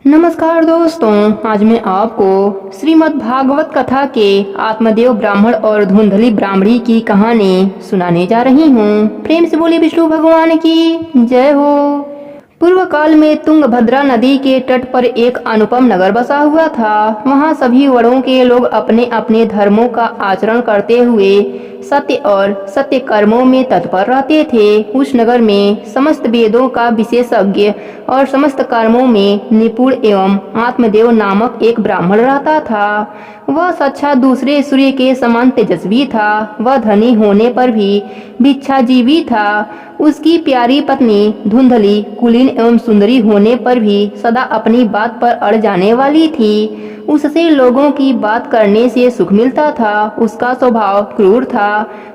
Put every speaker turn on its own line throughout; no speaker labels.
नमस्कार दोस्तों, आज मैं आपको श्रीमद् भागवत कथा के आत्मदेव ब्राह्मण और धुंधली ब्राह्मणी की कहानी सुनाने जा रही हूँ। प्रेम से बोलिए विष्णु भगवान की जय हो। पूर्व काल में तुंगभद्रा नदी के तट पर एक अनुपम नगर बसा हुआ था। वहाँ सभी वर्णों के लोग अपने अपने धर्मों का आचरण करते हुए सत्य और सत्य कर्मों में तत्पर रहते थे। उस नगर में समस्त वेदों का विशेषज्ञ और समस्त कर्मों में निपुण एवं आत्मदेव नामक एक ब्राह्मण रहता था। वह साक्षात दूसरे सूर्य के समान तेजस्वी था। वह धनी होने पर भी भिक्षाजीवी था। उसकी प्यारी पत्नी धुंधली कुलीन एवं सुंदरी होने पर भी सदा अपनी बात पर अड़ जाने वाली थी। उससे लोगों की बात करने से सुख मिलता था। उसका स्वभाव क्रूर था।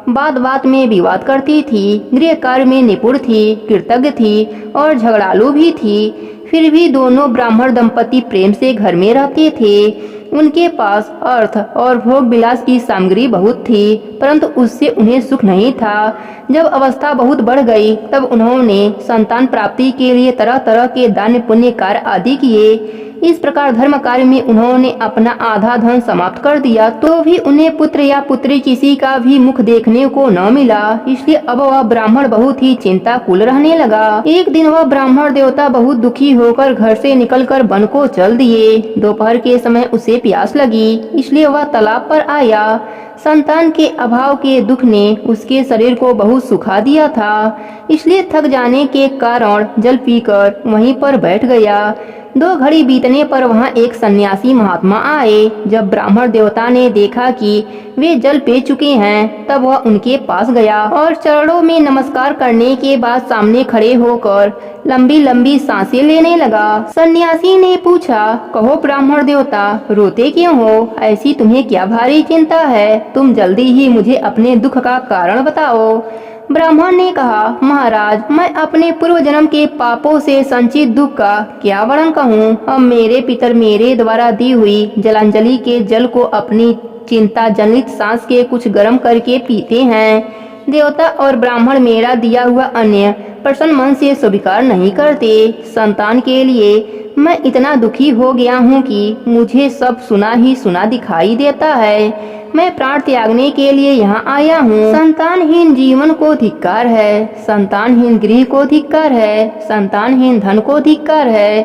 बात बात में विवाद करती थी। गृह कार्य में निपुण थी, कृतज्ञ थी और झगड़ालू भी थी। फिर भी दोनों ब्राह्मण दंपति प्रेम से घर में रहते थे। उनके पास अर्थ और भोग विलास की सामग्री बहुत थी, परंतु उससे उन्हें सुख नहीं था। जब अवस्था बहुत बढ़ गई तब उन्होंने संतान प्राप्ति के लिए तरह तरह के दान पुण्य कार्य आदि किए। इस प्रकार धर्म कार्य में उन्होंने अपना आधा धन समाप्त कर दिया, तो भी उन्हें पुत्र या पुत्री किसी का भी मुख देखने को न मिला। इसलिए अब वह ब्राह्मण बहुत ही चिंताकुल रहने लगा। एक दिन वह ब्राह्मण देवता बहुत दुखी होकर घर से निकलकर वन को चल दिए। दोपहर के समय उसे प्यास लगी, इसलिए वह तालाब पर आया। संतान के अभाव के दुख ने उसके शरीर को बहुत सुखा दिया था, इसलिए थक जाने के कारण जल पीकर वहीं पर बैठ गया। 2 घड़ी बीतने पर वहां एक सन्यासी महात्मा आए। जब ब्राह्मण देवता ने देखा कि वे जल पी चुके हैं, तब वह उनके पास गया और चरणों में नमस्कार करने के बाद सामने खड़े होकर लंबी लंबी सांसें लेने लगा। सन्यासी ने पूछा, कहो ब्राह्मण देवता, रोते क्यों हो? ऐसी तुम्हें क्या भारी चिंता है? तुम जल्दी ही मुझे अपने दुख का कारण बताओ। ब्राह्मण ने कहा, महाराज, मैं अपने पूर्व जन्म के पापों से संचित दुख का क्या वर्णन कहूँ। अब मेरे पितर मेरे द्वारा दी हुई जलांजलि के जल को अपनी चिंता जनित सांस के कुछ गर्म करके पीते हैं। देवता और ब्राह्मण मेरा दिया हुआ अन्न प्रसन्न मन से स्वीकार नहीं करते। संतान के लिए मैं इतना दुखी हो गया हूँ कि मुझे सब सुना ही सुना दिखाई देता है। मैं प्राण त्यागने के लिए यहाँ आया हूँ। संतानहीन जीवन को धिक्कार है, संतानहीन गृह को धिक्कार है, संतानहीन धन को धिक्कार है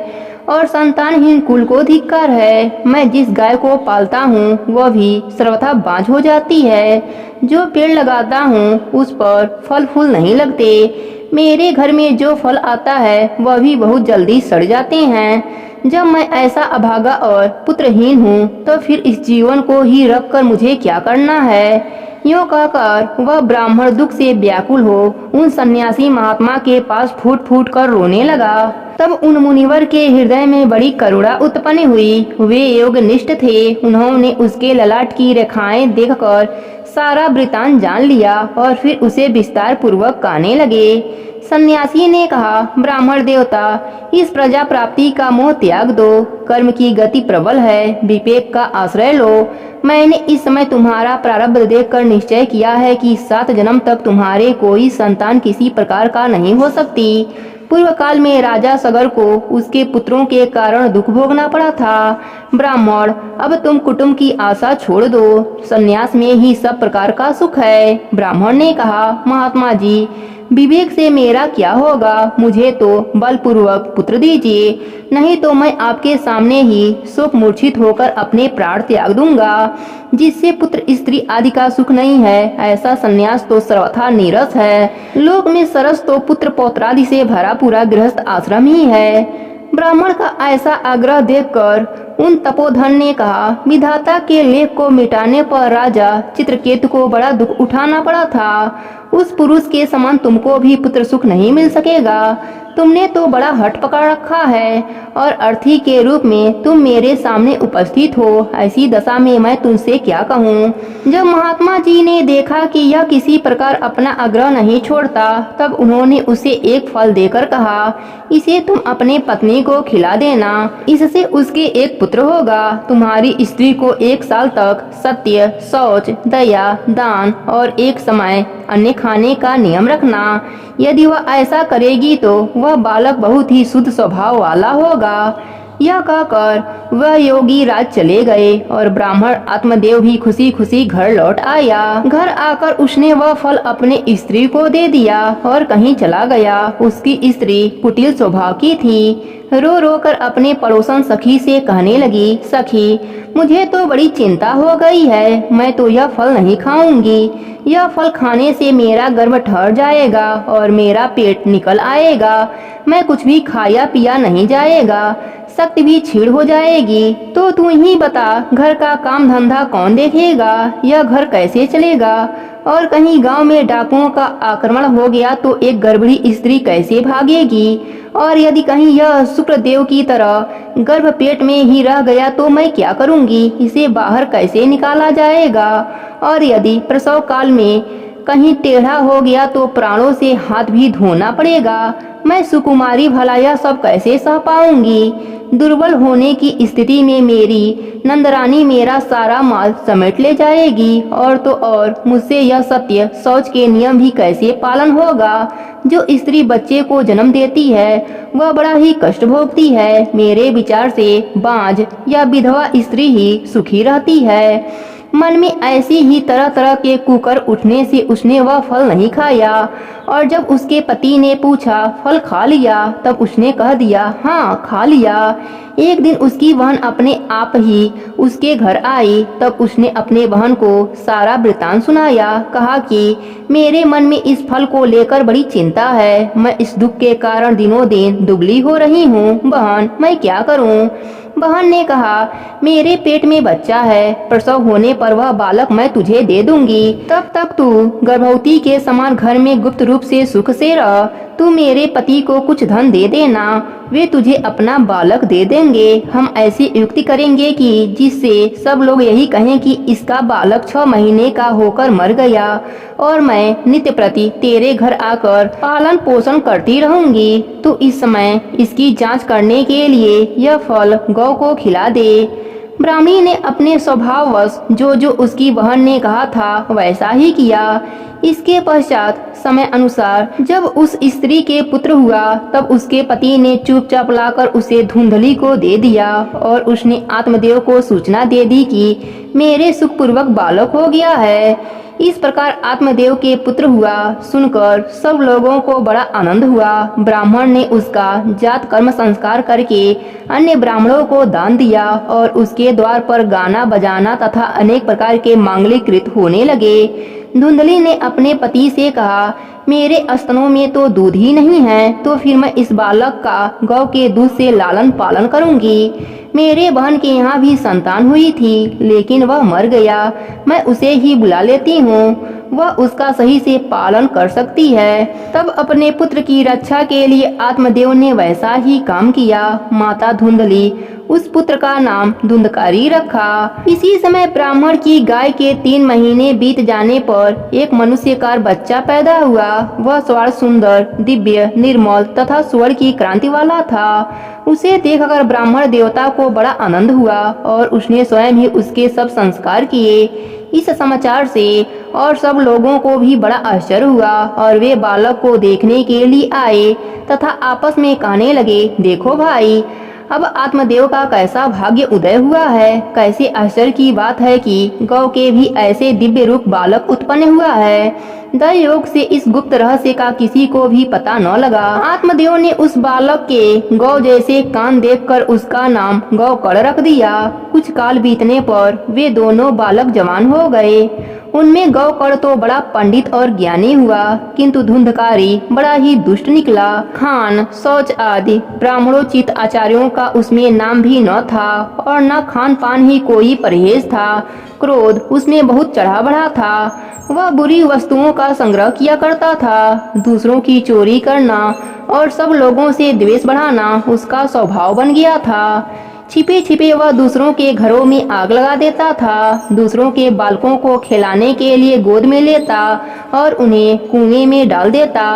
और संतानहीन कुल को धिक्कार है। मैं जिस गाय को पालता हूँ वह भी सर्वथा बाँझ हो जाती है। जो पेड़ लगाता हूँ उस पर फल फूल नहीं लगते। मेरे घर में जो फल आता है वह भी बहुत जल्दी सड़ जाते हैं। जब मैं ऐसा अभागा और पुत्रहीन हूँ तो फिर इस जीवन को ही रख कर मुझे क्या करना है? यूँ कहकर वह ब्राह्मण दुख से व्याकुल हो उन सन्यासी महात्मा के पास फूट फूट कर रोने लगा। तब उन मुनिवर के हृदय में बड़ी करुणा उत्पन्न हुई। वे योगनिष्ठ थे। उन्होंने उसके ललाट की रेखाएं देखकर सारा वृतांत जान लिया और फिर उसे विस्तार पूर्वक कहने लगे। सन्यासी ने कहा, ब्राह्मण देवता, इस प्रजा प्राप्ति का मोह त्याग दो। कर्म की गति प्रबल है, विवेक का आश्रय लो। मैंने इस समय तुम्हारा प्रारब्ध देखकर निश्चय किया है कि 7 जन्म तक तुम्हारे कोई संतान किसी प्रकार का नहीं हो सकती। पूर्व काल में राजा सगर को उसके पुत्रों के कारण दुख भोगना पड़ा था। ब्राह्मण, अब तुम कुटुंब की आशा छोड़ दो। संन्यास में ही सब प्रकार का सुख है। ब्राह्मण ने कहा, महात्मा जी, विवेक से मेरा क्या होगा? मुझे तो बलपूर्वक पुत्र दीजिए, नहीं तो मैं आपके सामने ही शोक मूर्छित होकर अपने प्राण त्याग दूंगा। जिससे पुत्र स्त्री आदि का सुख नहीं है, ऐसा संन्यास तो सर्वथा नीरस है। लोक में सरस तो पुत्र पौत्रादि से भरा पूरा गृहस्थ आश्रम ही है। ब्राह्मण का ऐसा आग्रह देखकर उन तपोधन ने कहा, विधाता के लेख को मिटाने पर राजा चित्रकेतु को बड़ा दुख उठाना पड़ा था। उस पुरुष के समान तुमको भी पुत्र सुख नहीं मिल सकेगा। तुमने तो बड़ा हठ पकड़ रखा है और अर्थी के रूप में तुम मेरे सामने उपस्थित हो। ऐसी दशा में मैं तुमसे क्या कहूँ? जब महात्मा जी ने देखा कि यह किसी प्रकार अपना आग्रह नहीं छोड़ता, तब उन्होंने उसे एक फल देकर कहा, इसे तुम अपने पत्नी को खिला देना, इससे उसके एक पुत्र होगा। तुम्हारी स्त्री को 1 साल तक सत्य, शौच, दया, दान और एक समय अन्न खाने का नियम रखना। यदि वह ऐसा करेगी तो वह बालक बहुत ही शुद्ध स्वभाव वाला होगा। यह कहकर वह योगी राज चले गए और ब्राह्मण आत्मदेव भी खुशी खुशी घर लौट आया। घर आकर उसने वह फल अपने स्त्री को दे दिया और कहीं चला गया। उसकी स्त्री कुटिल स्वभाव की थी। रो रो कर अपने पड़ोसन सखी से कहने लगी, सखी मुझे तो बड़ी चिंता हो गई है, मैं तो यह फल नहीं खाऊंगी। यह फल खाने से मेरा गर्भ ठहर जाएगा और मेरा पेट निकल आएगा। मैं कुछ भी खाया पिया नहीं जाएगा, शक्ति भी छीड़ हो जाएगी। तो तू ही बता, घर का काम धंधा कौन देखेगा? यह घर कैसे चलेगा? और कहीं गांव में डाकुओं का आक्रमण हो गया तो एक गर्भवती स्त्री कैसे भागेगी? और यदि कहीं यह शुक्रदेव की तरह गर्भ पेट में ही रह गया तो मैं क्या करूंगी? इसे बाहर कैसे निकाला जाएगा? और यदि प्रसव काल में कहीं टेढ़ा हो गया तो प्राणों से हाथ भी धोना पड़ेगा। मैं सुकुमारी भला यह सब कैसे सह पाऊंगी? दुर्बल होने की स्थिति में मेरी नंदरानी मेरा सारा माल समेट ले जाएगी। और तो और मुझसे यह सत्य शौच के नियम भी कैसे पालन होगा? जो स्त्री बच्चे को जन्म देती है वह बड़ा ही कष्ट भोगती है। मेरे विचार से बांझ या विधवा स्त्री ही सुखी रहती है। मन में ऐसी ही तरह तरह के कुकर उठने से उसने वह फल नहीं खाया। और जब उसके पति ने पूछा, फल खा लिया? तब उसने कह दिया, हाँ खा लिया। एक दिन उसकी बहन अपने आप ही उसके घर आई। तब उसने अपने बहन को सारा वृतांत सुनाया। कहा कि मेरे मन में इस फल को लेकर बड़ी चिंता है। मैं इस दुख के कारण दिनों दिन दुबली हो रही हूँ। बहन मैं क्या करूँ? बहन ने कहा, मेरे पेट में बच्चा है, प्रसव होने पर वह बालक मैं तुझे दे दूंगी। तब तक तू गर्भवती के समान घर में गुप्त रूप से सुख से रह। तू मेरे पति को कुछ धन दे देना, वे तुझे अपना बालक दे देंगे। हम ऐसी युक्ति करेंगे कि जिससे सब लोग यही कहें कि इसका बालक 6 महीने का होकर मर गया और मैं नित्य प्रति तेरे घर आकर पालन पोषण करती रहूंगी। तो इस समय इसकी जांच करने के लिए यह फल गौ को खिला दे। ब्राह्मणी ने अपने स्वभाववश जो जो उसकी बहन ने कहा था वैसा ही किया। इसके पश्चात समय अनुसार जब उस स्त्री के पुत्र हुआ तब उसके पति ने चुपचाप लाकर उसे धुंधली को दे दिया और उसने आत्मदेव को सूचना दे दी कि मेरे सुखपूर्वक बालक हो गया है। इस प्रकार आत्मदेव के पुत्र हुआ। सुनकर सब लोगों को बड़ा आनंद हुआ। ब्राह्मण ने उसका जात कर्म संस्कार करके अन्य ब्राह्मणों को दान दिया और उसके द्वार पर गाना बजाना तथा अनेक प्रकार के मांगलिक कृत होने लगे। धुंधली ने अपने पति से कहा, मेरे स्तनों में तो दूध ही नहीं है, तो फिर मैं इस बालक का गौ के दूध से लालन पालन करूंगी। मेरे बहन के यहाँ भी संतान हुई थी लेकिन वह मर गया। मैं उसे ही बुला लेती हूँ, वह उसका सही से पालन कर सकती है। तब अपने पुत्र की रक्षा के लिए आत्मदेव ने वैसा ही काम किया। माता धुंधली उस पुत्र का नाम धुंधकारी रखा। इसी समय ब्राह्मण की गाय के 3 महीने बीत जाने पर एक मनुष्यकार बच्चा पैदा हुआ। वह स्वर्ण सुंदर, दिव्य, निर्मल तथा स्वर्ण की क्रांति वाला था। उसे देखकर ब्राह्मण देवता को बड़ा आनंद हुआ और उसने स्वयं ही उसके सब संस्कार किए। इस समाचार से और सब लोगों को भी बड़ा आश्चर्य हुआ और वे बालक को देखने के लिए आए तथा आपस में कहने लगे, देखो भाई, अब आत्मदेव का कैसा भाग्य उदय हुआ है। कैसे आश्चर्य की बात है कि गौ के भी ऐसे दिव्य रूप बालक उत्पन्न हुआ है। दैवयोग से इस गुप्त रहस्य का किसी को भी पता न लगा। आत्मदेव ने उस बालक के गौ जैसे कान देखकर उसका नाम गौकर्ण रख दिया। कुछ काल बीतने पर वे दोनों बालक जवान हो गए। उनमें गौकर्ण तो बड़ा पंडित और ज्ञानी हुआ, किंतु धुंधकारी बड़ा ही दुष्ट निकला। खान, शौच आदि ब्राह्मणोचित आचार्यों का उसमें नाम भी न था और न खान पान ही कोई परहेज था। क्रोध उसमें बहुत चढ़ा बढ़ा था। वह बुरी वस्तुओं का संग्रह किया करता था। दूसरों की चोरी करना और सब लोगों से द्वेष बढ़ाना उसका स्वभाव बन गया था। छिपे छिपे वह दूसरों के घरों में आग लगा देता था। दूसरों के बालकों को खिलाने के लिए गोद में लेता और उन्हें कुएं में डाल देता।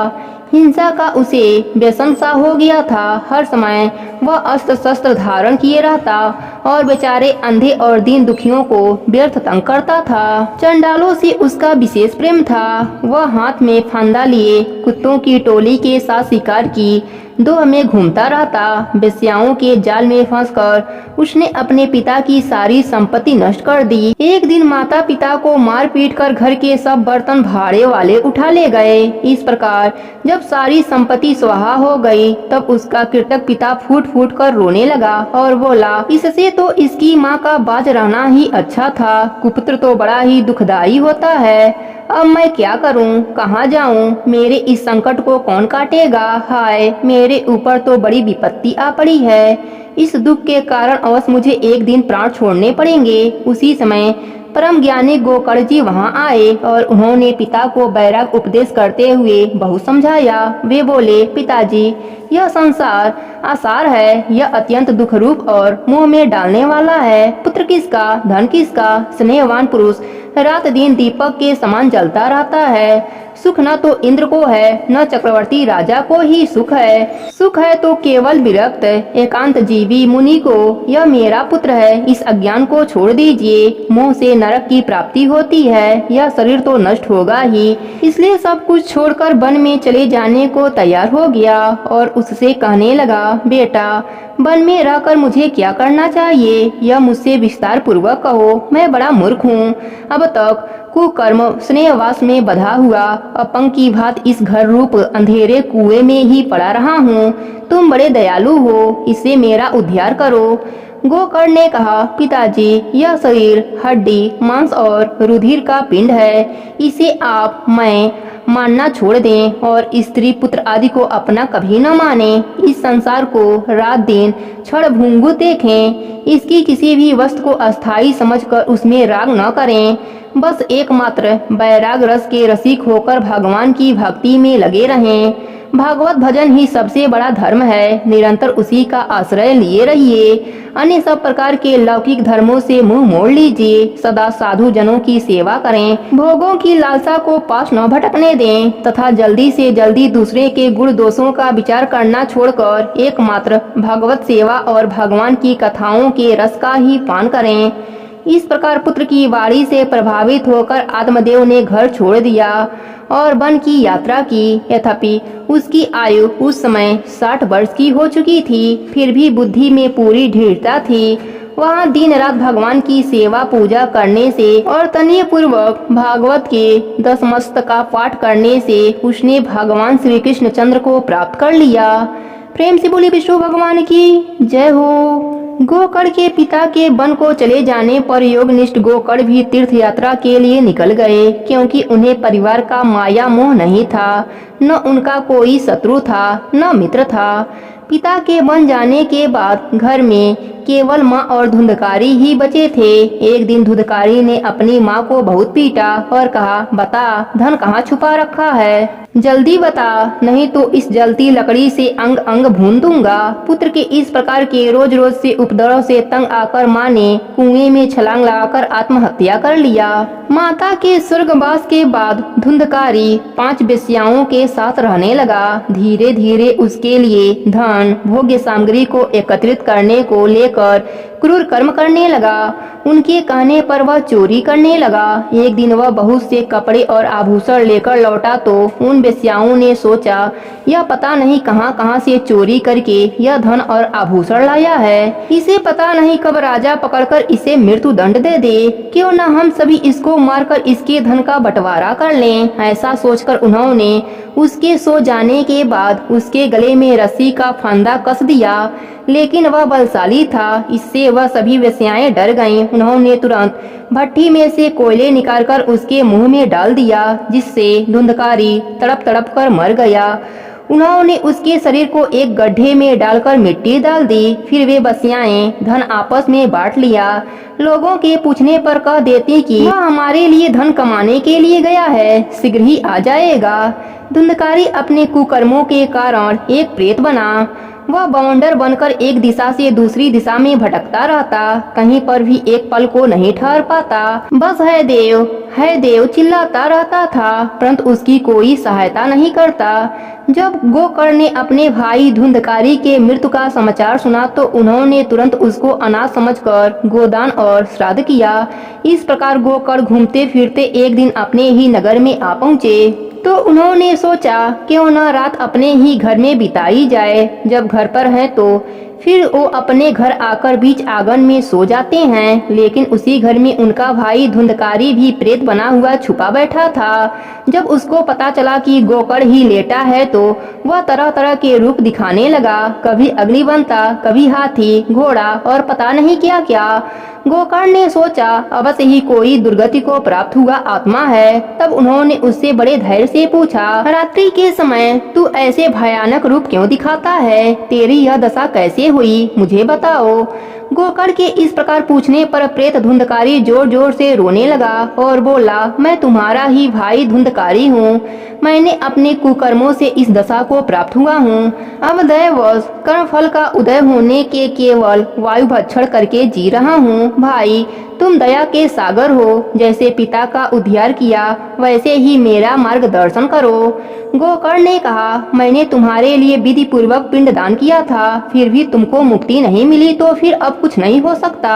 हिंसा का उसे व्यसन सा हो गया था। हर समय वह अस्त्र शस्त्र धारण किए रहता और बेचारे अंधे और दीन दुखियों को व्यर्थ तंग करता था। चंडालों से उसका विशेष प्रेम था। वह हाथ में फंदा लिए कुत्तों की टोली के साथ शिकार की दो में घूमता रहता। वेश्याओं के जाल में फंसकर उसने अपने पिता की सारी संपत्ति नष्ट कर दी। एक दिन माता पिता को मार पीट कर घर के सब बर्तन भाड़े वाले उठा ले गए। इस प्रकार जब सारी संपत्ति स्वाहा हो गई तब उसका कृतज्ञ पिता फूट फूट कर रोने लगा और बोला, इससे तो इसकी माँ का बाज रहना ही अच्छा था। कुपुत्र तो बड़ा ही दुखदाई होता है। अब मैं क्या करूं, कहाँ जाऊं? मेरे इस संकट को कौन काटेगा? हाय, मेरे ऊपर तो बड़ी विपत्ति आ पड़ी है। इस दुख के कारण अवश्य मुझे एक दिन प्राण छोड़ने पड़ेंगे। उसी समय परम ज्ञानी गोकर्ण जी वहां आए और उन्होंने पिता को वैराग उपदेश करते हुए बहुत समझाया। वे बोले, पिताजी, यह संसार आसार है, यह अत्यंत दुख रूप और मुंह में डालने वाला है। पुत्र किसका, धन किसका? स्नेहवान पुरुष रात दिन दीपक के समान जलता रहता है। सुख न तो इंद्र को है, न चक्रवर्ती राजा को ही सुख है। सुख है तो केवल विरक्त एकांत जीवी मुनि को। यह मेरा पुत्र है, इस अज्ञान को छोड़ दीजिए। मोह से नरक की प्राप्ति होती है। यह शरीर तो नष्ट होगा ही, इसलिए सब कुछ छोड़कर वन में चले जाने को तैयार हो गया और उससे कहने लगा, बेटा, वन में रहकर मुझे क्या करना चाहिए, यह मुझसे विस्तार पूर्वक कहो। मैं बड़ा मूर्ख हूँ। अब तक कुकर्म स्नेहवास में बधा हुआ अपंग की भांति इस घर रूप अंधेरे कुएं में ही पड़ा रहा हूँ। तुम बड़े दयालु हो, इससे मेरा उद्धार करो। गोकर्ण ने कहा, पिताजी, यह शरीर हड्डी, मांस और रुधिर का पिंड है। इसे आप, मैं मानना छोड़ दें और स्त्री पुत्र आदि को अपना कभी न माने। इस संसार को रात दिन क्षण भंगुर देखें। इसकी किसी भी वस्तु को अस्थायी समझकर उसमें राग न करें। बस एकमात्र वैराग रस के रसिक होकर भगवान की भक्ति में लगे रहें। भागवत भजन ही सबसे बड़ा धर्म है। निरंतर उसी का आश्रय लिए रहिए। अन्य सब प्रकार के लौकिक धर्मों से मुंह मोड़ लीजिए। सदा साधु जनों की सेवा करें। भोगों की लालसा को पास न भटकने दें तथा जल्दी से जल्दी दूसरे के गुण दोषों का विचार करना छोड़कर एकमात्र भगवत सेवा और भगवान की कथाओं के रस का ही पान करें। इस प्रकार पुत्र की वाणी से प्रभावित होकर आत्मदेव ने घर छोड़ दिया और वन की यात्रा की। यद्यपि उसकी आयु उस समय 60 वर्ष की हो चुकी थी, फिर भी बुद्धि में पूरी दृढ़ता थी। वहाँ दिन रात भगवान की सेवा पूजा करने से और तनिय पूर्वक भागवत के 10 मस्तक का पाठ करने से उसने भगवान श्री कृष्ण चंद्र को प्राप्त कर लिया। प्रेम से बोली विष्णु भगवान की जय हो। गोकर्ण के पिता के वन को चले जाने पर योगनिष्ठ गोकर्ण भी तीर्थ यात्रा के लिए निकल गए, क्योंकि उन्हें परिवार का माया मोह नहीं था, न उनका कोई शत्रु था, न मित्र था। पिता के वन जाने के बाद घर में केवल माँ और धुंधकारी ही बचे थे। एक दिन धुंधकारी ने अपनी माँ को बहुत पीटा और कहा, बता, धन कहाँ छुपा रखा है, जल्दी बता, नहीं तो इस जलती लकड़ी से अंग अंग भून दूंगा। पुत्र के इस प्रकार के रोज रोज से उपद्रव से तंग आकर माँ ने कुएं में छलांग लगाकर आत्महत्या कर लिया। माता के स्वर्गवास के बाद धुंधकारी 5 वेश्याओं के साथ रहने लगा। धीरे धीरे उसके लिए धन भोग्य सामग्री को एकत्रित करने को लेकर क्रूर कर्म करने लगा। उनके कहने पर वह चोरी करने लगा। एक दिन वह बहुत से कपड़े और आभूषण लेकर लौटा तो उन वेश्याओं ने सोचा, यह पता नहीं कहां कहां से चोरी करके यह धन और आभूषण लाया है। इसे पता नहीं कब राजा पकड़कर इसे मृत्यु दंड दे दे। क्यों न हम सभी इसको मारकर इसके धन का बंटवारा कर लें। ऐसा सोचकर उन्होंने उसके सो जाने के बाद उसके गले में रस्सी का फंदा कस दिया, लेकिन वह बलशाली था। इससे वह सभी वेश्याएं डर गईं। उन्होंने तुरंत भट्टी में से कोयले निकालकर उसके मुंह में डाल दिया, जिससे धुंधकारी तड़प तड़प कर मर गया। उन्होंने उसके शरीर को एक गड्ढे में डालकर मिट्टी डाल दी। फिर वे वेश्याएं धन आपस में बांट लिया। लोगों के पूछने पर कह देती कि वह हमारे लिए धन कमाने के लिए गया है, शीघ्र ही आ जाएगा। धुंधकारी अपने कुकर्मों के कारण एक प्रेत बना। वह बवंडर बनकर एक दिशा से दूसरी दिशा में भटकता रहता, कहीं पर भी एक पल को नहीं ठहर पाता। बस है देव चिल्लाता रहता था, परंतु उसकी कोई सहायता नहीं करता। जब गोकर्ण ने अपने भाई धुंधकारी के मृत्यु का समाचार सुना तो उन्होंने तुरंत उसको अनाथ समझकर गोदान और श्राद्ध किया। इस प्रकार गोकर्ण घूमते फिरते एक दिन अपने ही नगर में आ पहुँचे। तो उन्होंने सोचा क्यों न रात अपने ही घर में बिताई जाए। जब घर पर हैं तो फिर वो अपने घर आकर बीच आंगन में सो जाते हैं, लेकिन उसी घर में उनका भाई धुंधकारी भी प्रेत बना हुआ छुपा बैठा था। जब उसको पता चला कि गोकर्ण ही लेटा है तो वह तरह तरह के रूप दिखाने लगा, कभी अग्नि बनता, कभी हाथी, घोड़ा और पता नहीं क्या क्या। गोकर्ण ने सोचा अवश्य ही कोई दुर्गति को प्राप्त हुआ आत्मा है। तब उन्होंने उससे बड़े धैर्य से पूछा, रात्रि के समय तू ऐसे भयानक रूप क्यों दिखाता है? तेरी यह दशा कैसे हुई, मुझे बताओ। गोकर्ण के इस प्रकार पूछने पर प्रेत धुंधकारी जोर जोर से रोने लगा और बोला, मैं तुम्हारा ही भाई धुंधकारी हूँ। मैंने अपने कुकर्मों से इस दशा को प्राप्त हुआ हूँ। अब दैववश कर्मफल का उदय होने के केवल वायु भक्षण करके जी रहा हूँ। भाई तुम दया के सागर हो, जैसे पिता का उद्धार किया वैसे ही मेरा मार्गदर्शन करो। गोकर्ण ने कहा, मैंने तुम्हारे लिए विधि पूर्वक पिंडदान किया था, फिर भी तुमको मुक्ति नहीं मिली तो फिर अब कुछ नहीं हो सकता।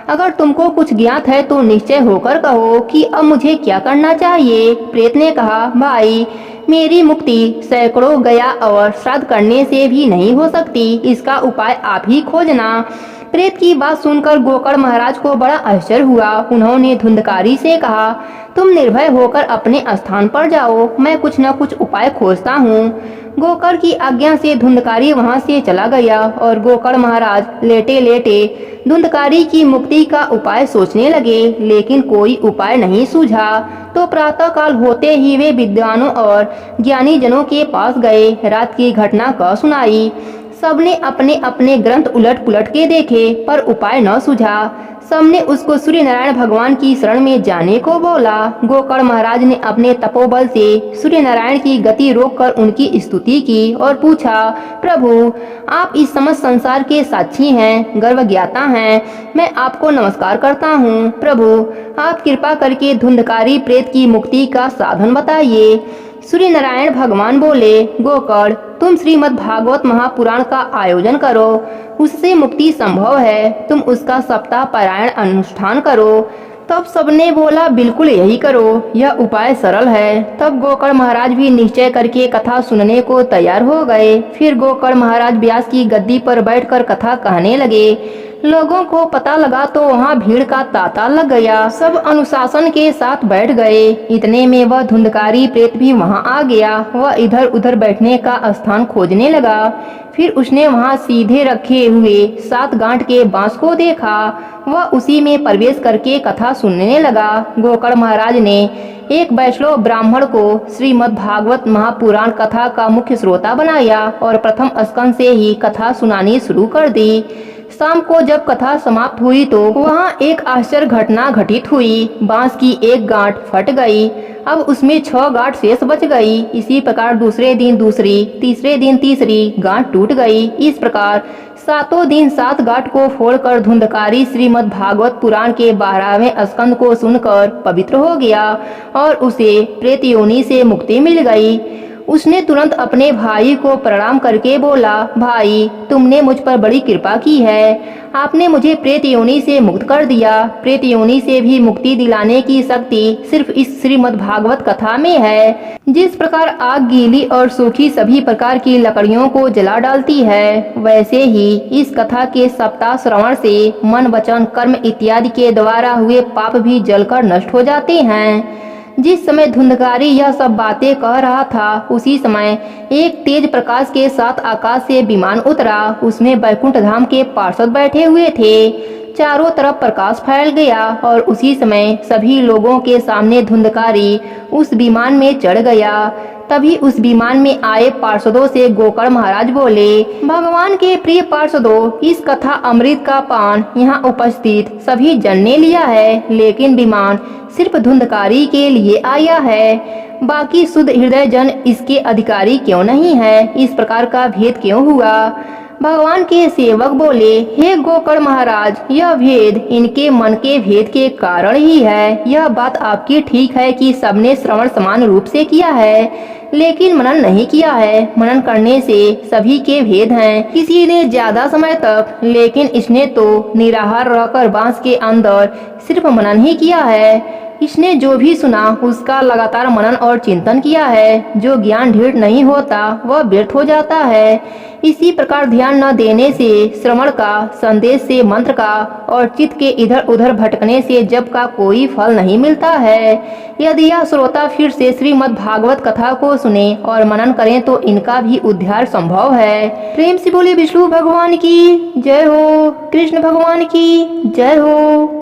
अगर तुमको कुछ ज्ञात है तो निश्चय होकर कहो कि अब मुझे क्या करना चाहिए। प्रेत ने कहा, भाई मेरी मुक्ति सैकड़ों गया और श्राद्ध करने से भी नहीं हो सकती, इसका उपाय आप ही खोजना। प्रेत की बात सुनकर गोकर्ण महाराज को बड़ा आश्चर्य हुआ। उन्होंने धुंधकारी से कहा, तुम निर्भय होकर अपने स्थान पर जाओ, मैं कुछ न कुछ उपाय खोजता हूँ। गोकर्ण की आज्ञा से धुंधकारी वहाँ से चला गया और गोकर्ण महाराज लेटे लेटे धुंधकारी की मुक्ति का उपाय सोचने लगे, लेकिन कोई उपाय नहीं सूझा। तो प्रातः काल होते ही वे विद्वानों और ज्ञानी जनों के पास गए, रात की घटना कह सुनाई। सबने अपने अपने ग्रंथ उलट पुलट के देखे पर उपाय न सूझा। सबने उसको सूर्य नारायण भगवान की शरण में जाने को बोला। गोकर्ण महाराज ने अपने तपोबल से सूर्य नारायण की गति रोककर उनकी स्तुति की और पूछा, प्रभु आप इस समस्त संसार के साक्षी हैं, गर्व ज्ञाता हैं, मैं आपको नमस्कार करता हूँ। प्रभु आप कृपा करके धुंधकारी प्रेत की मुक्ति का साधन बताइए। सूर्य नारायण भगवान बोले, गोकर्ण तुम श्रीमद् भागवत महापुराण का आयोजन करो, उससे मुक्ति संभव है। तुम उसका सप्ताह पारायण अनुष्ठान करो। तब सबने बोला, बिल्कुल यही करो, यह उपाय सरल है। तब गोकर्ण महाराज भी निश्चय करके कथा सुनने को तैयार हो गए। फिर गोकर्ण महाराज व्यास की गद्दी पर बैठकर कथा कहने लगे। लोगों को पता लगा तो वहाँ भीड़ का तांता लग गया। सब अनुशासन के साथ बैठ गए। इतने में वह धुंधकारी प्रेत भी वहाँ आ गया। वह इधर उधर बैठने का स्थान खोजने लगा। फिर उसने वहाँ सीधे रखे हुए 7 गांठ के बांस को देखा। वह उसी में प्रवेश करके कथा सुनने लगा। गोकर्ण महाराज ने एक वैष्णव ब्राह्मण को श्रीमद् भागवत महापुराण कथा का मुख्य श्रोता बनाया और प्रथम स्कंद से ही कथा सुनानी शुरू कर दी। शाम को जब कथा समाप्त हुई तो वहाँ एक आश्चर्य घटना घटित हुई। बांस की एक गांठ फट गई। अब उसमें 6 गांठ शेष बच गई। इसी प्रकार दूसरे दिन दूसरी, तीसरे दिन तीसरी गांठ टूट गई। इस प्रकार 7 दिन 7 गांठ को फोड़कर धुंधकारी श्रीमद् भागवत पुराण के 12वें स्कंद को सुनकर पवित्र हो गया और उसे प्रेत योनि से मुक्ति मिल गई। उसने तुरंत अपने भाई को प्रणाम करके बोला, भाई तुमने मुझ पर बड़ी कृपा की है, आपने मुझे प्रेत योनि से मुक्त कर दिया। प्रेत योनि से भी मुक्ति दिलाने की शक्ति सिर्फ इस श्रीमद् भागवत कथा में है। जिस प्रकार आग गीली और सूखी सभी प्रकार की लकड़ियों को जला डालती है, वैसे ही इस कथा के सप्ताह श्रवण से मन वचन कर्म इत्यादि के द्वारा हुए पाप भी जलकर नष्ट हो जाते हैं। जिस समय धुंधकारी यह सब बातें कह रहा था, उसी समय एक तेज प्रकाश के साथ आकाश से विमान उतरा। उसमें वैकुंठ धाम के पार्षद बैठे हुए थे। चारों तरफ प्रकाश फैल गया और उसी समय सभी लोगों के सामने धुंधकारी उस विमान में चढ़ गया। तभी उस विमान में आए पार्षदों से गोकर्ण महाराज बोले, भगवान के प्रिय पार्षदों, इस कथा अमृत का पान यहाँ उपस्थित सभी जन ने लिया है, लेकिन विमान सिर्फ धुंधकारी के लिए आया है। बाकी शुद्ध हृदय जन इसके अधिकारी क्यों नहीं है? इस प्रकार का भेद क्यों हुआ? भगवान के सेवक बोले, हे गोकर्ण महाराज, यह भेद इनके मन के भेद के कारण ही है। यह बात आपकी ठीक है कि सबने श्रवण समान रूप से किया है, लेकिन मनन नहीं किया है। मनन करने से सभी के भेद हैं। किसी ने ज्यादा समय तक, लेकिन इसने तो निराहार रहकर बांस के अंदर सिर्फ मनन ही किया है। इसने जो भी सुना उसका लगातार मनन और चिंतन किया है। जो ज्ञान दृढ़ नहीं होता वह व्यर्थ हो जाता है। इसी प्रकार ध्यान न देने से, श्रवण का, संदेश से, मंत्र का और चित्त के इधर उधर भटकने से जप का कोई फल नहीं मिलता है। यदि यह श्रोता फिर से श्रीमद् भागवत कथा को सुने और मनन करें तो इनका भी उद्धार संभव है। प्रेम से बोले विष्णु भगवान की जय हो, कृष्ण भगवान की जय हो।